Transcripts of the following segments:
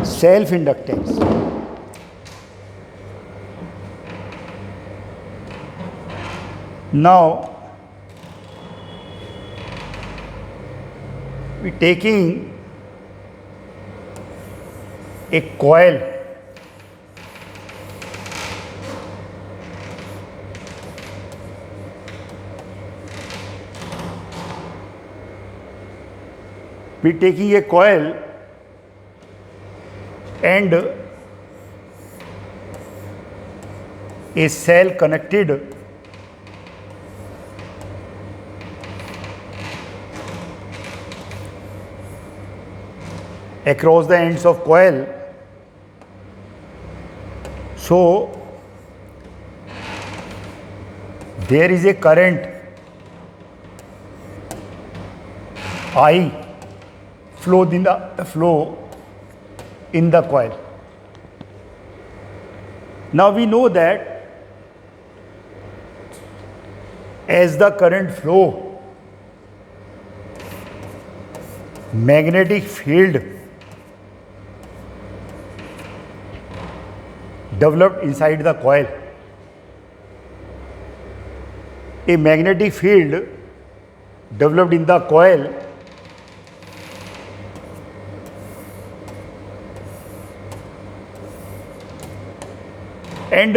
self inductance. Now we taking a coil and a cell connected across the ends of coil. So there is a current I flow in the coil. Now we know that as the current flow, magnetic field developed inside the coil. A magnetic field developed in the coil and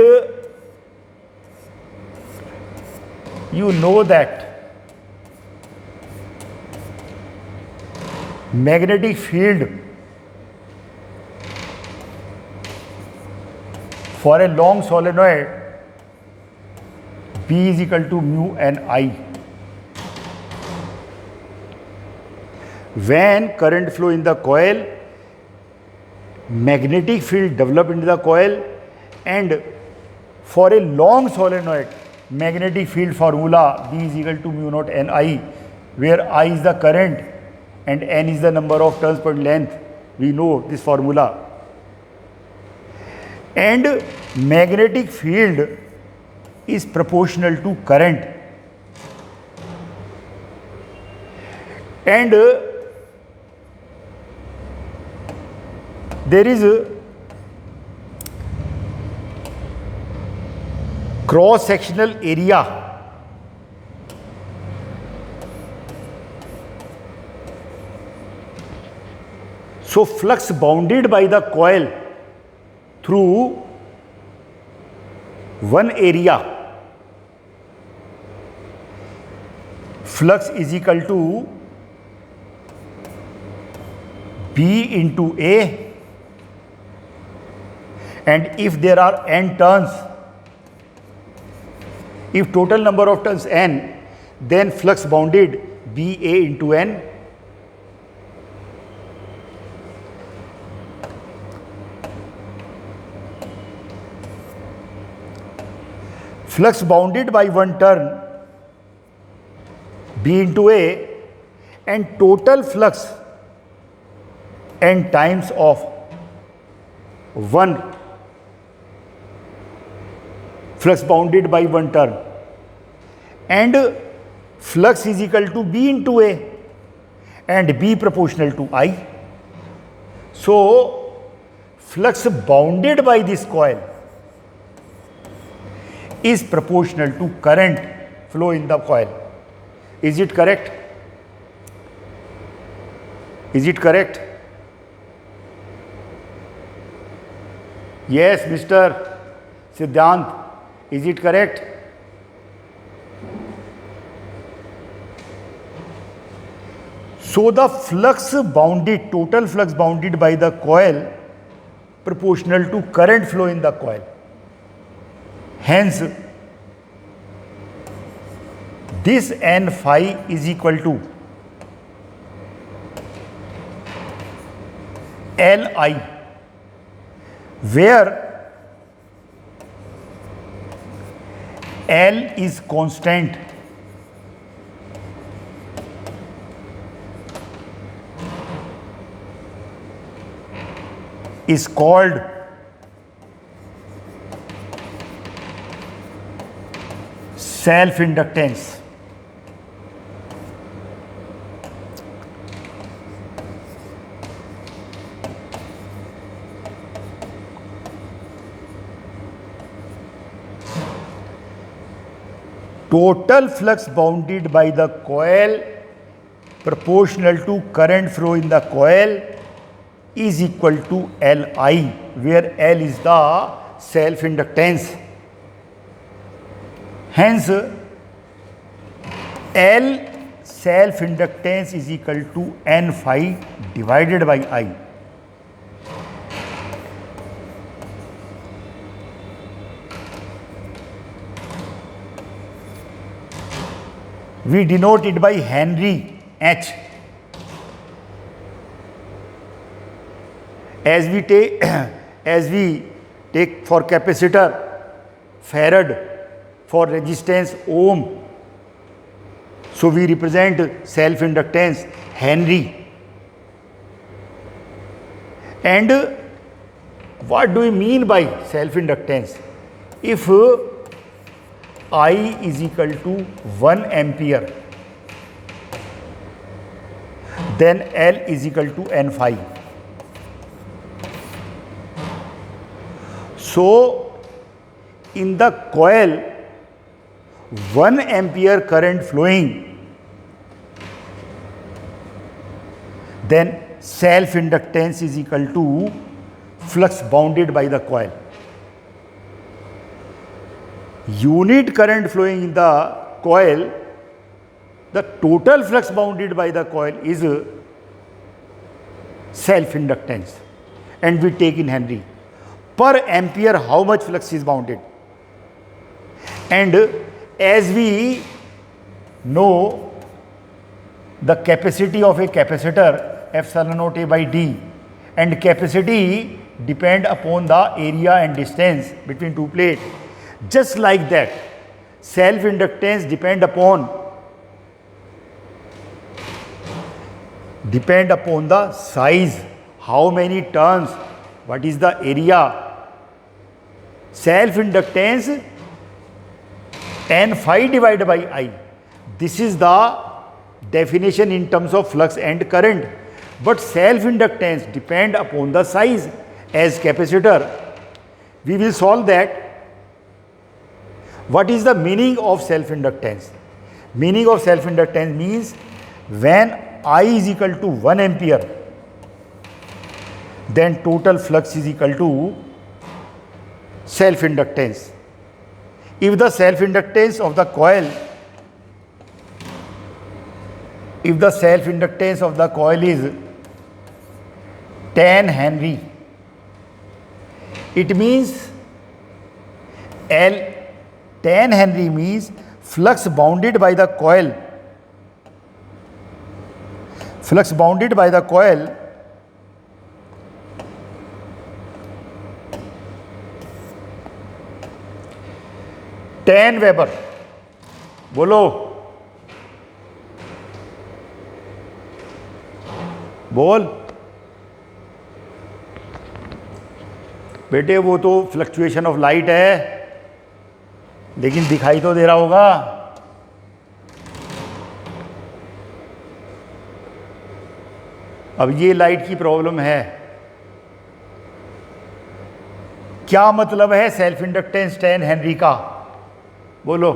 you know that magnetic field for a long solenoid B is equal to mu and I. When current flow in the coil, magnetic field develop into the coil, and for a long solenoid, magnetic field formula B is equal to mu naught N I, where I is the current and N is the number of turns per length. We know this formula. And magnetic field is proportional to current. And there is a cross-sectional area so flux bounded by the coil through one area, flux is equal to B into A, and if there are n turns, if total number of turns n, then flux bounded B A into n. Flux bounded by one turn B into A, and total flux n times of one flux bounded by one turn, and flux is equal to B into A and B proportional to I. So flux bounded by this coil is proportional to current flow in the coil. Is it correct? Is it correct? Yes, Mr. Siddhant. Is it correct? So the flux bounded, total flux bounded by the coil proportional to current flow in the coil. Hence, this N phi is equal to Li, where L is constant is called self-inductance. total flux bounded by the coil proportional to current flow in the coil is equal to Li, where L is the self-inductance. Hence, L self-inductance is equal to N phi divided by I. We denote it by Henry H. As we take for capacitor Farad, for resistance ohm, so we represent self-inductance Henry. And what do we mean by self-inductance? If I is equal to 1 ampere, then L is equal to N phi. So, in the coil, 1 ampere current flowing, then self-inductance is equal to flux bounded by the coil. Unit current flowing in the coil, the total flux bounded by the coil is self-inductance, and we take in Henry. Per ampere, how much flux is bounded? And as we know, the capacity of a capacitor, epsilon naught A by D, and capacity depend upon the area and distance between two plates. Just like that, self-inductance depend upon the size, how many turns, what is the area. Self-inductance N phi divided by I. This is the definition in terms of flux and current. But self-inductance depend upon the size as capacitor. We will solve that. What is the meaning of self-inductance? Meaning of self-inductance means when I is equal to 1 ampere, then total flux is equal to self-inductance. If the self-inductance of the coil, is 10 Henry, it means 10 Henry means flux bounded by the coil. Flux bounded by the coil ten weber. बोलो, बोल बेटे. वो तो fluctuation of light है, लेकिन दिखाई तो दे रहा होगा. अब ये लाइट की प्रॉब्लम है. क्या मतलब है सेल्फ इंडक्टेंस 10 हेनरी का? बोलो.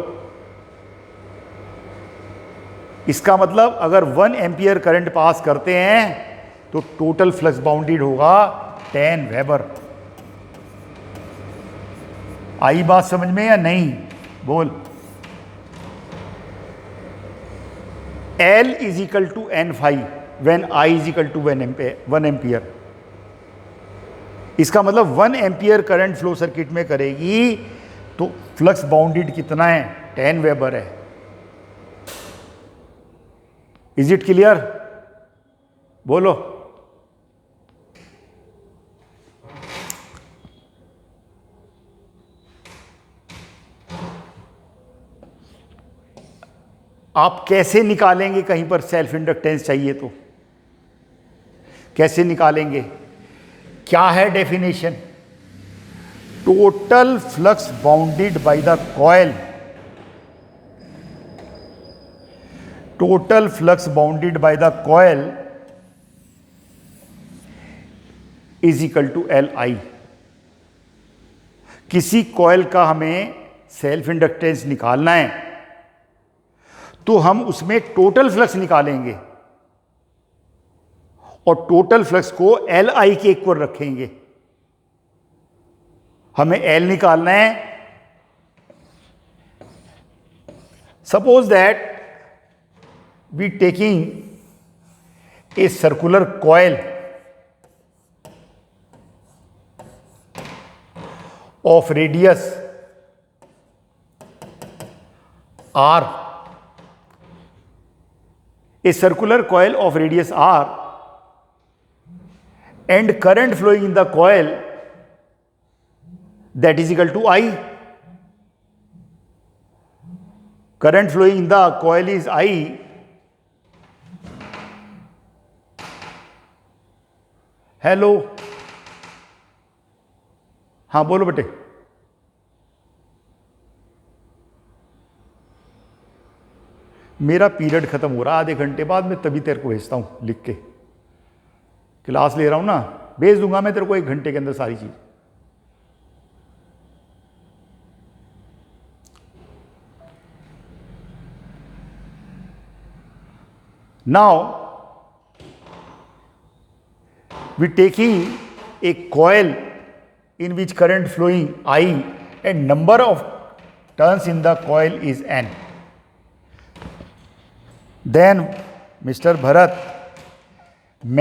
इसका मतलब अगर 1 एम्पियर करंट पास करते हैं तो टोटल फ्लक्स बाउंडेड होगा 10 वेबर. आई बात समझ में या नहीं? बोल. L is equal to N phi when I is equal to 1 ampere. इसका मतलब 1 एम्पियर करंट फ्लो सर्किट में करेगी तो फ्लक्स बाउंडेड कितना है? 10 वेबर है. Is it clear? बोलो. आप कैसे निकालेंगे? कहीं पर सेल्फ इंडक्टेंस चाहिए तो कैसे निकालेंगे? क्या है definition? Total flux bounded by the coil. Total flux bounded by the coil is equal to Li. किसी कॉइल का हमें सेल्फ इंडक्टेंस निकालना है तो हम उसमें टोटल फ्लक्स निकालेंगे और टोटल फ्लक्स को एल आई के इक्वल रखेंगे। हमें एल निकालना है। Suppose that we taking a circular coil of radius r, a circular coil of radius r, and current flowing in the coil that is equal to I. Current flowing in the coil is I. Hello, हाँ बोलो बेटे। मेरा period खत्म हो रहा, आधे घंटे बाद मैं तभी तेरे को भेजता हूं लिख के। क्लास ले रहा हूं ना, भेज दूंगा मैं तेरे को 1 घंटे के अंदर सारी चीज। Now we taking a coil in which current flowing I and number of turns in the coil is N. Then Mr. Bharat,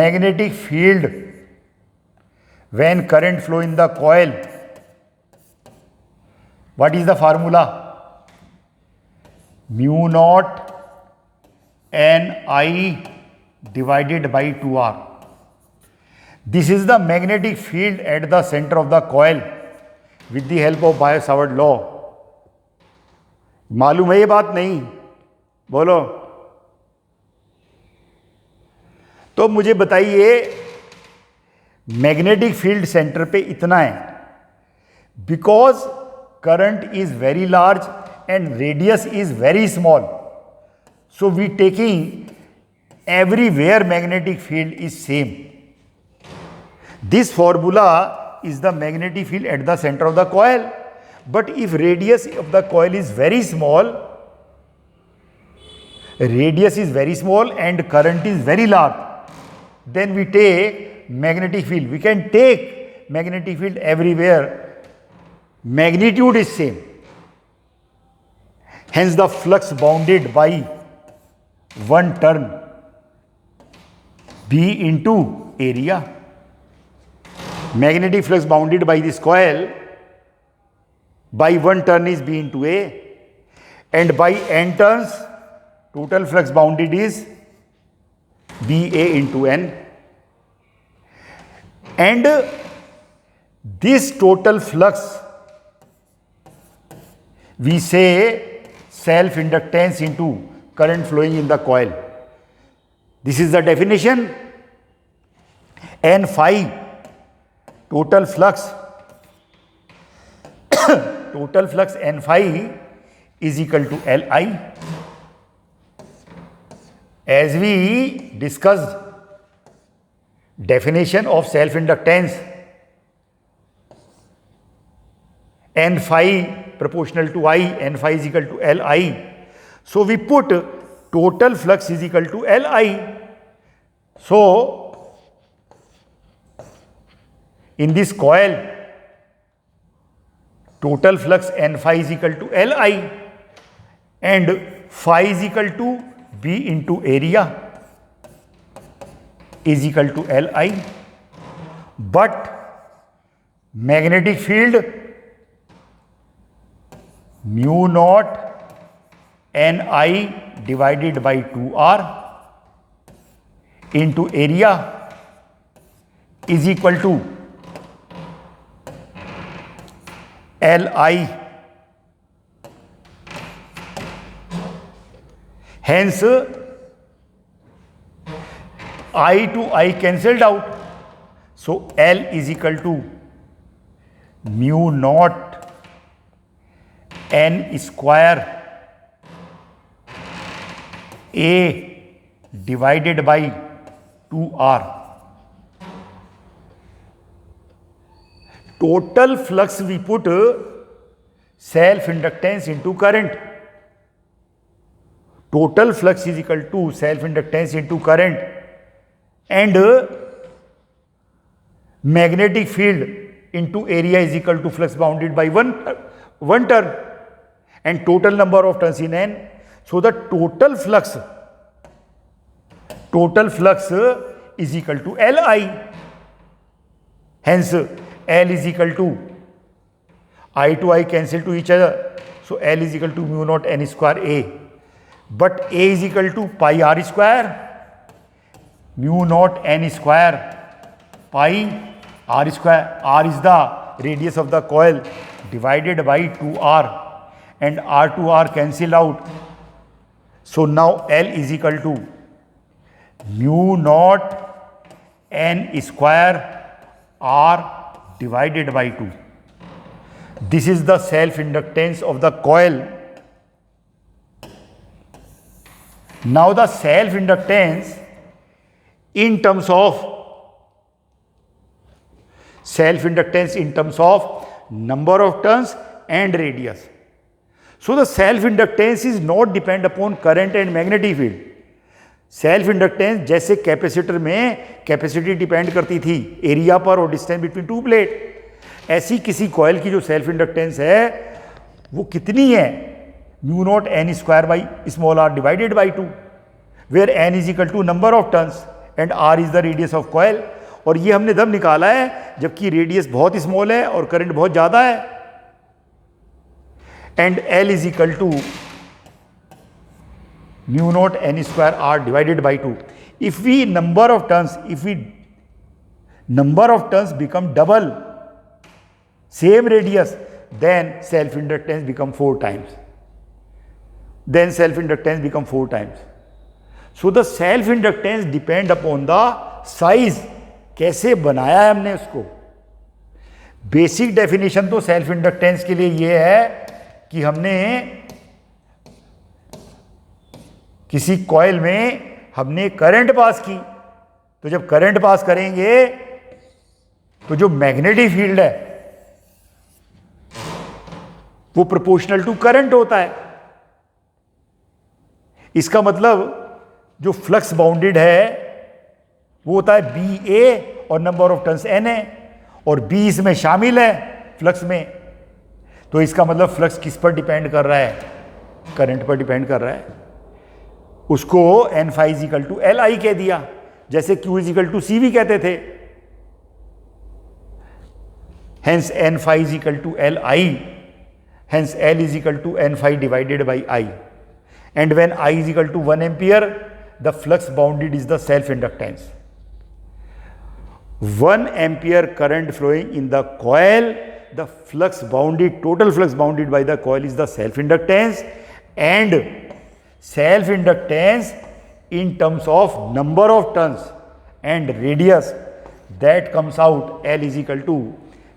magnetic field when current flow in the coil, what is the formula? Mu naught Ni divided by 2R. This is the magnetic field at the center of the coil with the help of Biot-Savart law. मालूम है ये बात? नहीं बोलो। तो मुझे बताइए, magnetic field centre पे इतना है because current is very large and radius is very small, so we taking everywhere magnetic field is same. This formula is the magnetic field at the center of the coil. But if radius of the coil is very small, and current is very large, then we take magnetic field. We can take magnetic field everywhere. Magnitude is same. Hence the flux bounded by one turn B into area. Magnetic flux bounded by this coil by one turn is B into A, and by n turns total flux bounded is BA into N. And this total flux we say self inductance into current flowing in the coil. This is the definition. N phi total flux N phi is equal to Li. As we discussed definition of self inductance, N phi proportional to I, N phi is equal to Li. So we put total flux is equal to Li. So in this coil, total flux N phi is equal to Li and phi is equal to B into area is equal to Li. But magnetic field mu naught Ni divided by 2R into area is equal to Li. Hence, I to I cancelled out. So, L is equal to mu naught N square A divided by 2R. Total flux we put self inductance into current. total flux is equal to self inductance into current, and magnetic field into area is equal to flux bounded by one turn and total number of turns in n. So the total flux is equal to Li. Hence L is equal to I to I cancel to each other. So L is equal to mu naught n square A. But A is equal to pi r square, mu naught n square pi r square. R is the radius of the coil divided by 2r, and r to r cancel out. So now L is equal to mu naught n square r divided by 2. This is the self inductance of the coil. Now the self inductance in terms of number of turns and radius. So the self inductance is not depend upon current and magnetic field. Self inductance जैसे capacitor में capacity depend करती थी area पर और distance between two plate, ऐसी किसी coil की जो सेल्फ इंडक्टेंस है वो कितनी है, mu naught n square by small r divided by 2, where n is equal to number of turns and r is the radius of coil. और ये हमने तब निकाला है जबकि रेडियस बहुत स्मॉल है और करंट बहुत ज़्यादा है. And L is equal to mu naught n square r divided by 2. If number of turns become double, same radius, then self inductance become 4 times. So the self inductance depend upon the size. कैसे बनाया है हमने उसको. Basic definition तो self inductance के लिए ये है कि हमने किसी कॉइल में हमने करंट पास की, तो जब करंट पास करेंगे तो जो मैग्नेटिक फील्ड है वो प्रोपोर्शनल टू करंट होता है. इसका मतलब जो फ्लक्स बाउंडेड है वो होता है बी ए और नंबर ऑफ टर्न्स एन है, और बी इसमें शामिल है फ्लक्स में. तो इसका मतलब फ्लक्स किस पर डिपेंड कर रहा है, करंट पर डिपेंड कर रहा है. उसको n phi is equal to L I कह दिया, जैसे Q is equal to C भी कहते थे. Hence n phi is equal to L I, hence L is equal to n phi divided by I. And when I is equal to 1 ampere the flux bounded is the self inductance. 1 ampere current flowing in the coil, the flux bounded, total flux bounded by the coil is the self inductance, and self inductance in terms of number of turns and radius, that comes out L is equal to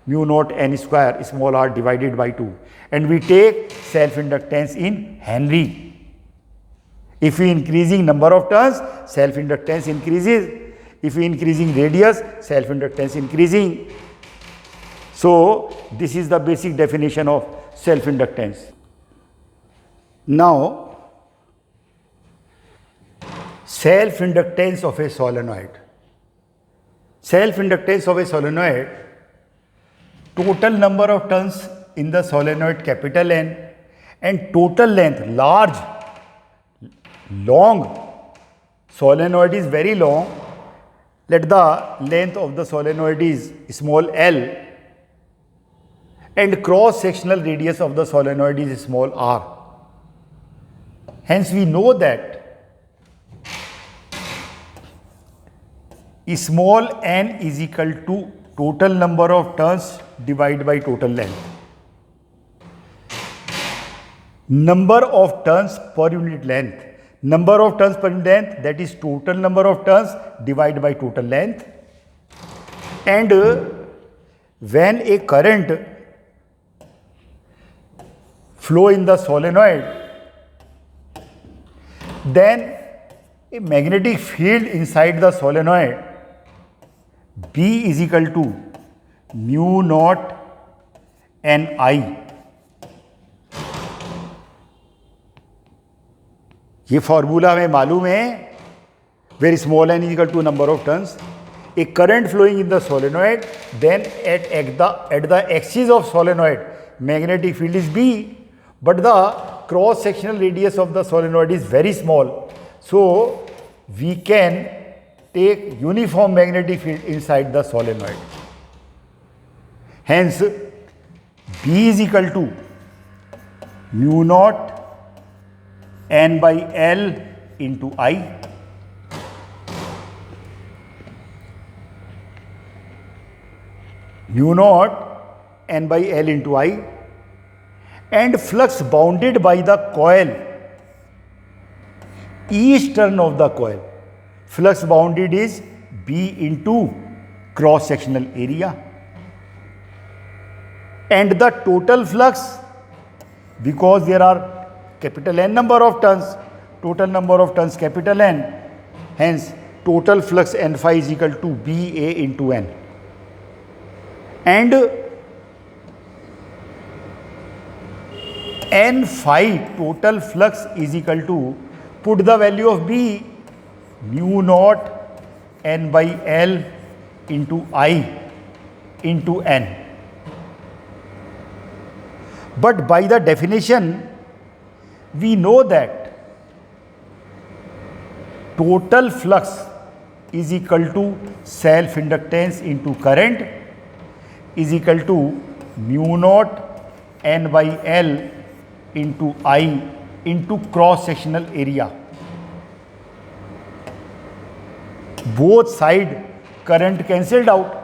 mu naught n square small r divided by 2, and we take self inductance in Henry. If we increasing number of turns, self inductance increases. If we increasing radius, self inductance increasing. So this is the basic definition of self inductance. Now self inductance of a solenoid. Self inductance of a solenoid, total number of turns in the solenoid capital N and total length, large, long. Solenoid is very long. Let the length of the solenoid is small l, and cross sectional radius of the solenoid is small r. Hence we know that small n is equal to total number of turns divided by total length. Number of turns per unit length. Number of turns per unit length, that is total number of turns divided by total length. And when a current flow in the solenoid, then a magnetic field inside the solenoid B is equal to mu naught Ni. ये formula हमें मालूम है, where small n equal to number of turns, a current flowing in the solenoid, then at the axis of solenoid magnetic field is B, but the cross sectional radius of the solenoid is very small, so we can take uniform magnetic field inside the solenoid. Hence B is equal to mu naught n by L into I. Mu naught n by L into I, and flux bounded by the coil, each turn of the coil, flux bounded is B into cross sectional area, and the total flux, because there are capital N number of turns, total number of turns capital N, hence total flux N phi is equal to BA into N. And N phi total flux is equal to, put the value of B, mu naught N by L into I into N. But by the definition, we know that total flux is equal to self-inductance into current is equal to mu naught N by L into I into cross-sectional area. Both side current cancelled out.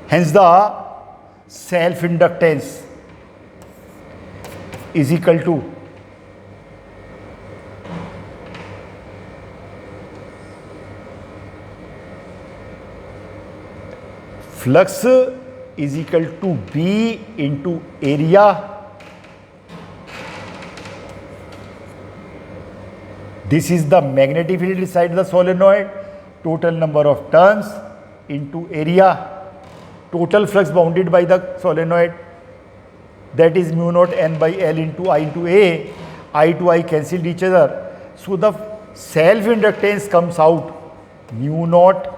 Hence the self-inductance is equal to flux is equal to B into area this is the magnetic field inside the solenoid, total number of turns into area, total flux bounded by the solenoid, that is mu naught N by L into I into A. I to I cancelled each other, so the self inductance comes out mu naught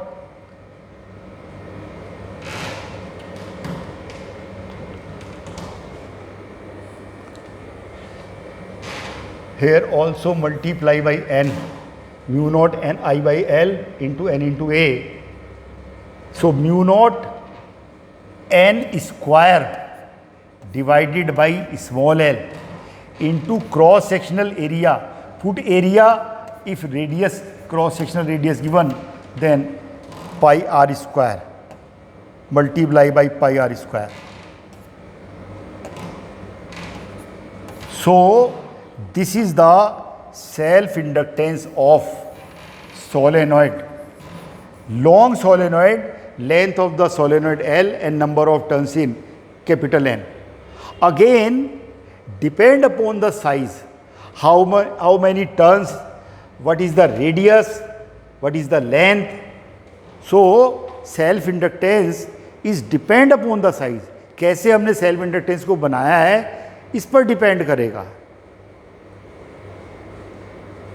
here also multiply by N, mu naught N I by L into N into A. So mu naught N square divided by small l into cross sectional area. Put area, if radius, cross sectional radius given, then pi r square multiply by pi r square. So this is the self inductance of solenoid. Long solenoid, length of the solenoid L and number of turns in capital N. Again, depend upon the size, how many turns, what is the radius, what is the length. So self inductance is depend upon the size. कैसे हमने self inductance को बनाया है इस पर depend करेगा.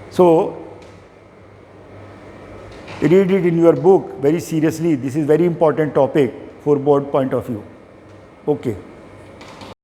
So read it in your book very seriously. This is very important topic for board point of view. Okay.